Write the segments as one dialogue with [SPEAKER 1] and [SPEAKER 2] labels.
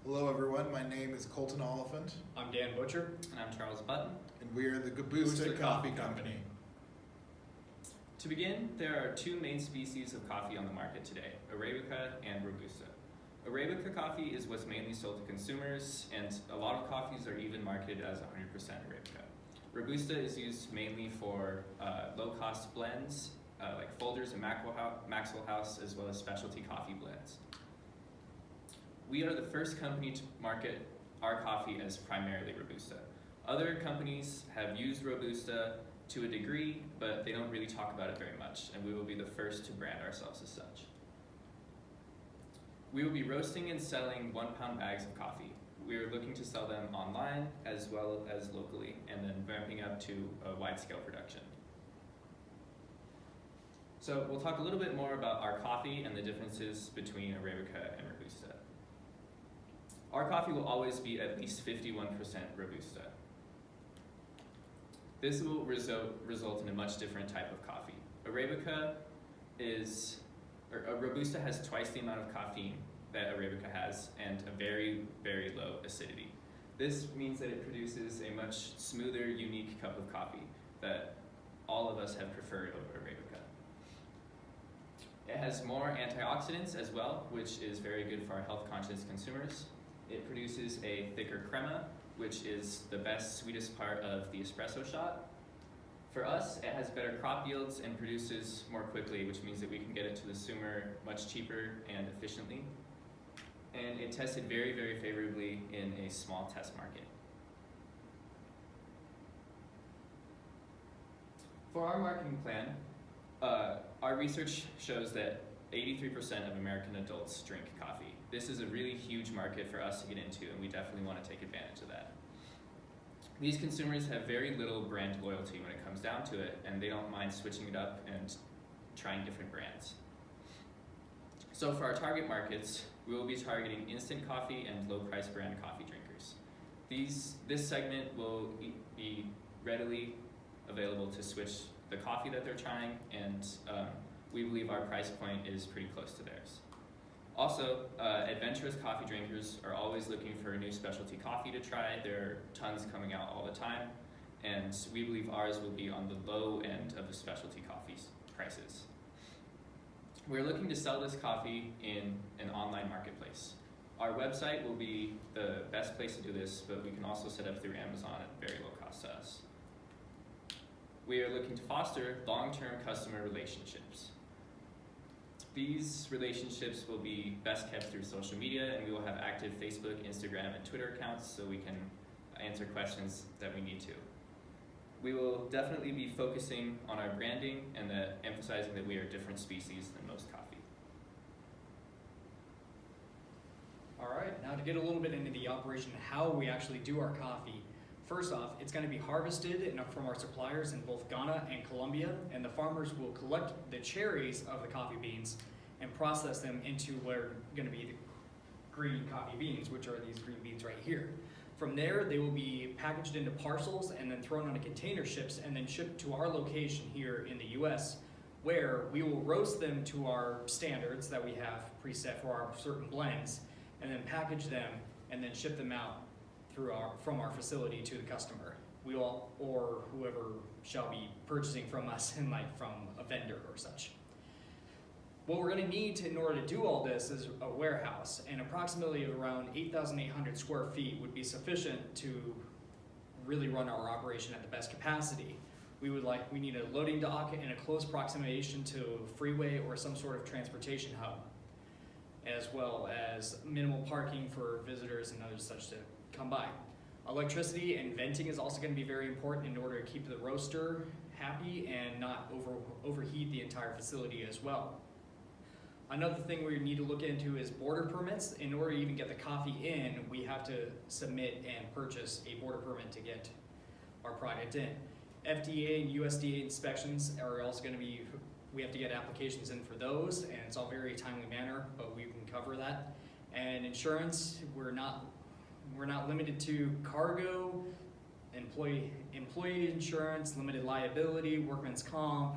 [SPEAKER 1] Hello everyone, my name is Colton Oliphant,
[SPEAKER 2] I'm Dan Butcher.
[SPEAKER 3] And I'm Charles Button.
[SPEAKER 1] and we are the ghabusta Coffee Company.
[SPEAKER 3] To begin, there are two main species of coffee on the market today, Arabica and Robusta. Arabica coffee is what's mainly sold to consumers, and a lot of coffees are even marketed as 100% Arabica. Robusta is used mainly for low-cost blends, like Folgers and Maxwell House, as well as specialty coffee blends. We are the first company to market our coffee as primarily Robusta. Other companies have used Robusta to a degree, but they don't really talk about it very much, and we will be the first to brand ourselves as such. We will be roasting and selling 1 pound bags of coffee. We are looking to sell them online as well as locally, and then ramping up to a wide-scale production. So we'll talk a little bit more about our coffee and the differences between Arabica and Robusta. Our coffee will always be at least 51% Robusta. This will result in a much different type of coffee. Robusta has twice the amount of caffeine that Arabica has and a very, very low acidity. This means that it produces a much smoother, unique cup of coffee that all of us have preferred over Arabica. It has more antioxidants as well, which is very good for our health-conscious consumers. It produces a thicker crema, which is the best, sweetest part of the espresso shot. For us, it has better crop yields and produces more quickly, which means that we can get it to the consumer much cheaper and efficiently. And it tested very, very favorably in a small test market. For our marketing plan, our research shows that 83% of American adults drink coffee. This is a really huge market for us to get into, and we definitely want to take advantage of that. These consumers have very little brand loyalty when it comes down to it, and they don't mind switching it up and trying different brands. So for our target markets, we will be targeting instant coffee and low-price brand coffee drinkers. This segment will be readily available to switch the coffee that they're trying, and we believe our price point is pretty close to theirs. Also, adventurous coffee drinkers are always looking for a new specialty coffee to try. There are tons coming out all the time, and we believe ours will be on the low end of the specialty coffee prices. We're looking to sell this coffee in an online marketplace. Our website will be the best place to do this, but we can also set up through Amazon at very low cost to us. We are looking to foster long-term customer relationships. These relationships will be best kept through social media, and we will have active Facebook, Instagram, and Twitter accounts so we can answer questions that we need to. We will definitely be focusing on our branding and emphasizing that we are a different species than most coffee.
[SPEAKER 2] All right, now to get a little bit into the operation, how we actually do our coffee. First off, it's going to be harvested from our suppliers in both Ghana and Colombia, and the farmers will collect the cherries of the coffee beans and process them into what are going to be the green coffee beans, which are these green beans right here. From there, they will be packaged into parcels and then thrown onto container ships and then shipped to our location here in the US, where we will roast them to our standards that we have preset for our certain blends, and then package them and then ship them out from our facility to the customer. We will, or whoever shall be purchasing from us, and like from a vendor or such. What we're going to need in order to do all this is a warehouse, and approximately around 8,800 square feet would be sufficient to really run our operation at the best capacity. We need a loading dock in a close proximation to a freeway or some sort of transportation hub, as well as minimal parking for visitors and others such to come by. Electricity and venting is also going to be very important in order to keep the roaster happy and not overheat the entire facility as well. Another thing we need to look into is border permits. In order to even get the coffee in, we have to submit and purchase a border permit to get our product in. FDA and USDA inspections are also going to be, we have to get applications in for those, and it's all very timely manner, but we can cover that. And insurance, we're not limited to cargo, employee insurance, limited liability, workman's comp,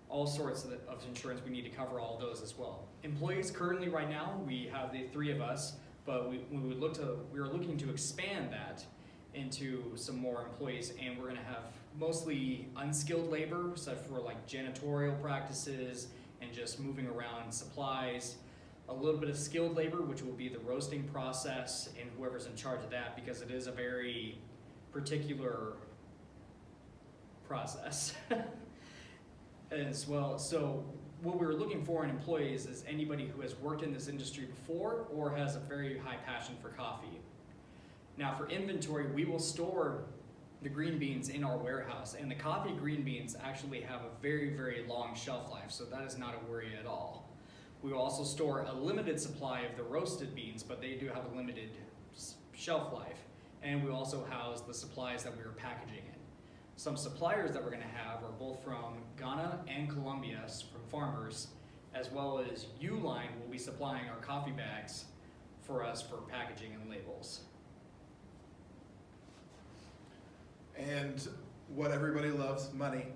[SPEAKER 2] all sorts of insurance. We need to cover all those as well. Employees currently right now, we have the 3 of us. But we were looking to expand that into some more employees, and we're gonna have mostly unskilled labor, except for like janitorial practices and just moving around supplies. A little bit of skilled labor, which will be the roasting process and whoever's in charge of that, because it is a very particular process as well. So what we were looking for in employees is anybody who has worked in this industry before or has a very high passion for coffee. Now for inventory, we will store the green beans in our warehouse, and the coffee green beans actually have a very, very long shelf life, so that is not a worry at all. We will also store a limited supply of the roasted beans, but they do have a limited shelf life. And we also house the supplies that we are packaging in. Some suppliers that we're gonna have are both from Ghana and Colombia, from farmers, as well as Uline will be supplying our coffee bags for us for packaging and labels.
[SPEAKER 1] And what everybody loves, money.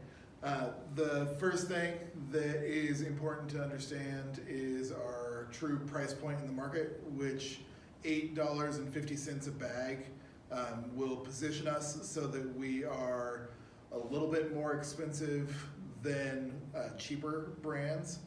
[SPEAKER 1] The first thing that is important to understand is our true price point in the market, which $8.50 a bag will position us so that we are a little bit more expensive than cheaper brands,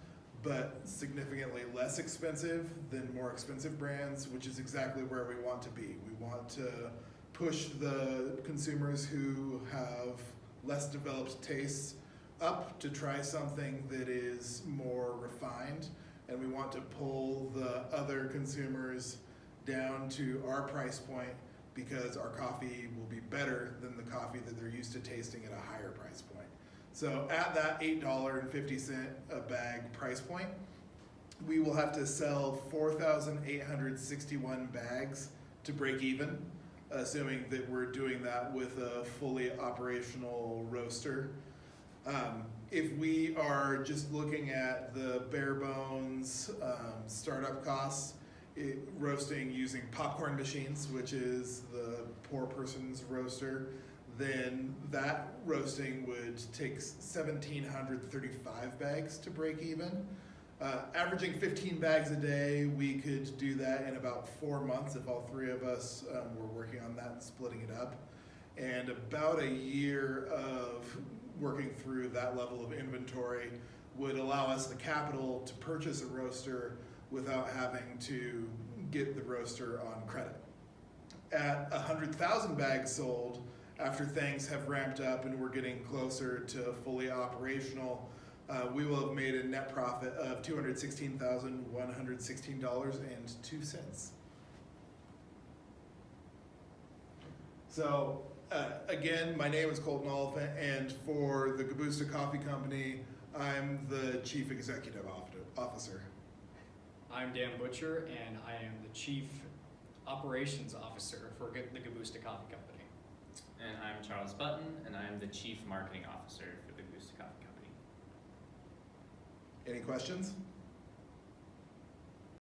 [SPEAKER 1] but significantly less expensive than more expensive brands, which is exactly where we want to be. We want to push the consumers who have less developed tastes up to try something that is more refined, and we want to pull the other consumers down to our price point because our coffee will be better than the coffee that they're used to tasting at a higher price point. So at that $8.50 a bag price point, we will have to sell 4,861 bags to break even, assuming that we're doing that with a fully operational roaster. If we are just looking at the bare bones startup costs, roasting using popcorn machines, which is the poor person's roaster, then that roasting would take 1,735 bags to break even. Averaging 15 bags a day, we could do that in about 4 months if all three of us were working on that and splitting it up. And about a year of working through that level of inventory would allow us the capital to purchase a roaster without having to get the roaster on credit. At 100,000 bags sold, after things have ramped up and we're getting closer to fully operational, we will have made a net profit of $216,116.02. So again, my name is Colton Oliphant, and for the Ghabusta Coffee Company, I'm the Chief Executive Officer.
[SPEAKER 2] I'm Dan Butcher, and I am the Chief Operations Officer for the Ghabusta Coffee Company.
[SPEAKER 3] And I'm Charles Button, and I'm the Chief Marketing Officer for the Ghabusta Coffee Company.
[SPEAKER 1] Any questions?